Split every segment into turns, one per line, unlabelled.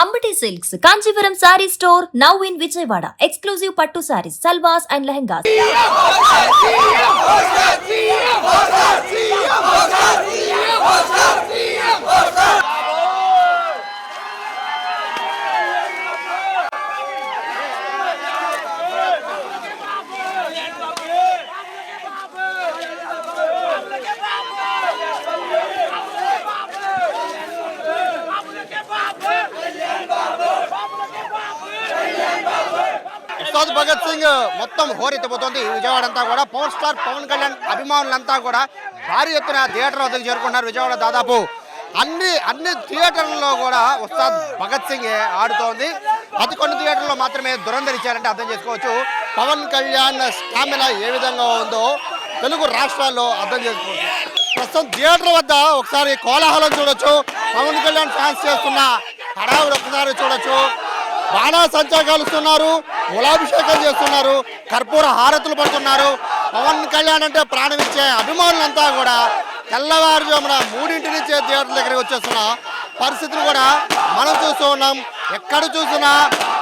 Ambati Silks, Kanchipuram Saree Store, now in Vijayawada. Exclusive Pattu Sarees, Salwas and Lehengas.
Ustaad Bhagat Singh మొత్తం హోరెత్తిపోతుంది. విజయవాడ అంతా కూడా power star Pawan Kalyan అభిమానులంతా కూడా భారీ ఎత్తున థియేటర్ వద్దకు చేరుకున్నారు. విజయవాడ దాదాపు అన్ని థియేటర్లలో కూడా ఉస్తాద్ భగత్ సింగ్ ఆడుతోంది. అతి కొన్ని థియేటర్లో మాత్రమే దురంధర్ ఇచ్చారంటే అర్థం చేసుకోవచ్చు పవన్ కళ్యాణ్ స్టామినా ఏ విధంగా ఉందో తెలుగు రాష్ట్రాల్లో అర్థం చేసుకోవచ్చు. ప్రస్తుతం థియేటర్ వద్ద ఒకసారి కోలాహలం చూడొచ్చు. పవన్ కళ్యాణ్ ఫ్యాన్స్ చేస్తున్న హడావుడి ఒకసారి చూడొచ్చు. బాణా సంచా కాలుస్తున్నారు, కులాభిషేకం చేస్తున్నారు, కర్పూర హారతులు పడుతున్నారు. పవన్ కళ్యాణ్ అంటే ప్రాణమిచ్చే అభిమానులంతా కూడా తెల్లవారుజామున 3 నుంచే థియేటర్ దగ్గరికి వచ్చేస్తున్న పరిస్థితులు కూడా మనం చూస్తూ ఉన్నాం. ఎక్కడ చూసినా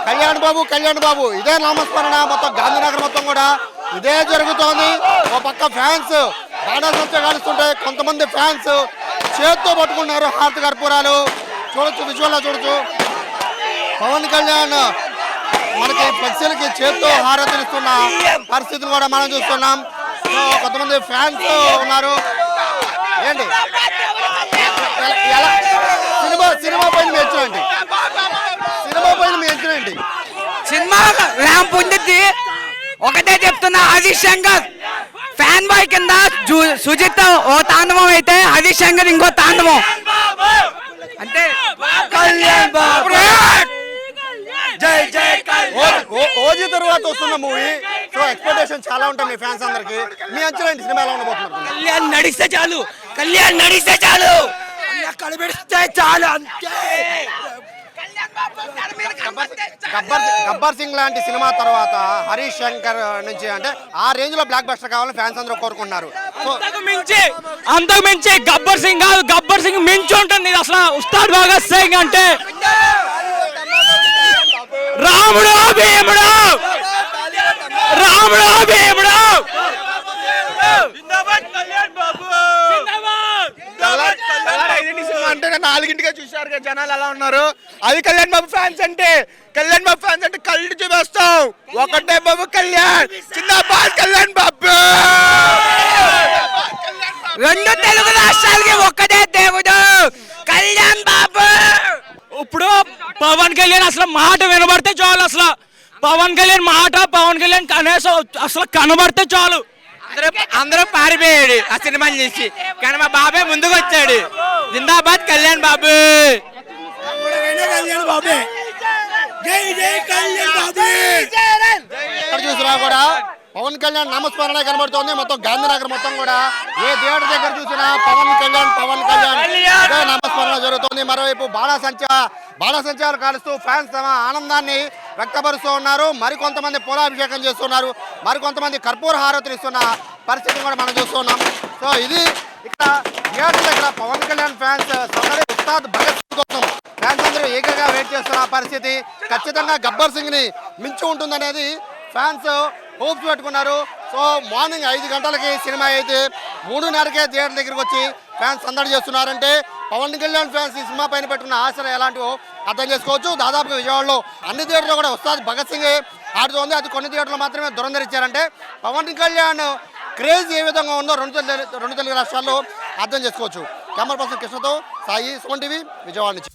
కళ్యాణ్ బాబు ఇదే నామస్మరణ. మొత్తం గాంధీనగర్ మొత్తం కూడా ఇదే జరుగుతోంది. ఒక పక్క ఫ్యాన్స్ బాణా సంచా కాలుస్తుంటే కొంతమంది ఫ్యాన్స్ చేత్తో పట్టుకున్నారు హారతి కర్పూరాలు. చూడొచ్చు, విజువల్లో చూడొచ్చు. పవన్ కళ్యాణ్ మనకి ఫ్లెక్సీలకి చేత్తో హారతులు ఇస్తున్న పరిస్థితులు కూడా మనం చూస్తున్నాం. కొంతమంది ఫ్యాన్స్ ఉన్నారు. ఏంటి సినిమా పైన మీ ఎచ్చునండి,
సినిమా ర్యాంప్ ఉంది. ఒకటే చెప్తున్నా, హరీష్ శంకర్ ఫ్యాన్ బాయ్ కింద సుజిత్ ఓ తాండవం అయితే హరీష్ శంకర్ ఇంకో తాండవం అంటే కళ్యాణ్ బాబు జై జై
ఓజీ తర్వాత వస్తున్న మూవీ. సో ఎక్స్పెక్టేషన్ చాలా ఉంటాయి మీ ఫ్యాన్స్ అందరికి. మీ అంచనా ఏంటి? సినిమా ఎలా ఉండబోతున్నారు?
కళ్యాణ్ నడిస్తే చాలు కనిపెడిస్తే చాలు అంతే.
గబ్బర్ సింగ్ లాంటి సినిమా తర్వాత హరీష్ శంకర్ నుంచి అంటే ఆ రేంజ్ లో బ్లాక్ బస్టర్ కావాలని ఫ్యాన్స్ అందరూ కోరుకుంటున్నారు.
అంతకు మించి గబ్బర్ సింగ్ కాదు, గబ్బర్ సింగ్ మించి ఉంటుంది అసలు. ఉస్తాద్ భగత్ సింగ్ అంటే రాముడు భీముడు.
అంటే 4ంటికే చూశారు జనాలు ఎలా ఉన్నారు. అది కళ్యాణ్ బాబు ఫ్యాన్స్ అంటే కళ్ళు చూపిస్తాం. ఒకటే బాబు కళ్యాణ్, జిందాబాద్ కళ్యాణ్ బాబు.
రెండు తెలుగు రాష్ట్రాలకి ఒక్కటే దేవుడు కళ్యాణ్ బాబు. ఇప్పుడు పవన్ కళ్యాణ్ అసలు మాట వినబడితే చాలు. అసలు పవన్ కళ్యాణ్ మాట, పవన్ కళ్యాణ్ కనీసం అసలు కనబడితే చాలు. అందరూ పారిపోయాడు ఆ సినిమాలు చేసి, కానీ మా బాబే ముందుకు వచ్చాడు. జిందాబాద్ కళ్యాణ్ బాబు.
ఎక్కడ చూసినా కూడా పవన్ కళ్యాణ్ నామస్మరణ కనబడుతోంది. మొత్తం గాంధీనగర్ మొత్తం కూడా ఏ థియేటర్ దగ్గర చూసినా పవన్ కళ్యాణ్ ఇదే నామస్మరణ జరుగుతోంది. మరోవైపు బాణసంచాలు కాలుస్తూ ఫ్యాన్స్ తమ ఆనందాన్ని వ్యక్తపరుస్తూ ఉన్నారు. మరికొంతమంది పూలాభిషేకం చేస్తున్నారు, మరికొంతమంది కర్పూర హారతులు ఇస్తున్న పరిస్థితిని కూడా మనం చూస్తున్నాం. సో ఇది ఇక్కడ థియేటర్ దగ్గర పవన్ కళ్యాణ్ ఫ్యాన్స్ ఉస్తాద్ భగత్ సింగ్ కోసం ఫ్యాన్స్ అందరూ ఏకగా వెయిట్ చేస్తున్న పరిస్థితి. ఖచ్చితంగా గబ్బర్ సింగ్ ని మించి ఉంటుందనేది ఫ్యాన్స్ హోప్స్ పెట్టుకున్నారు. సో మార్నింగ్ 5 గంటలకి సినిమా అయితే 3:30కే థియేటర్ దగ్గరికి వచ్చి ఫ్యాన్స్ సందడి చేస్తున్నారంటే పవన్ కళ్యాణ్ ఫ్యాన్స్ ఈ సినిమా పైన పెట్టుకున్న ఆశలు ఎలాంటివో అర్థం చేసుకోవచ్చు. దాదాపుగా విజయవాడలో అన్ని థియేటర్లో కూడా ఉస్తాద్ భగత్ సింగ్ ఆడుతోంది. అది కొన్ని థియేటర్లో మాత్రమే దురంధర్ ఇచ్చారంటే పవన్ కళ్యాణ్ క్రేజ్ ఏ విధంగా ఉందో రెండు తెలుగు రాష్ట్రాల్లో అర్థం చేసుకోవచ్చు. కెమెరా పర్సన్ కృష్ణతో సాయి, సుమన్ టీవీ, విజయవాడ నుంచి.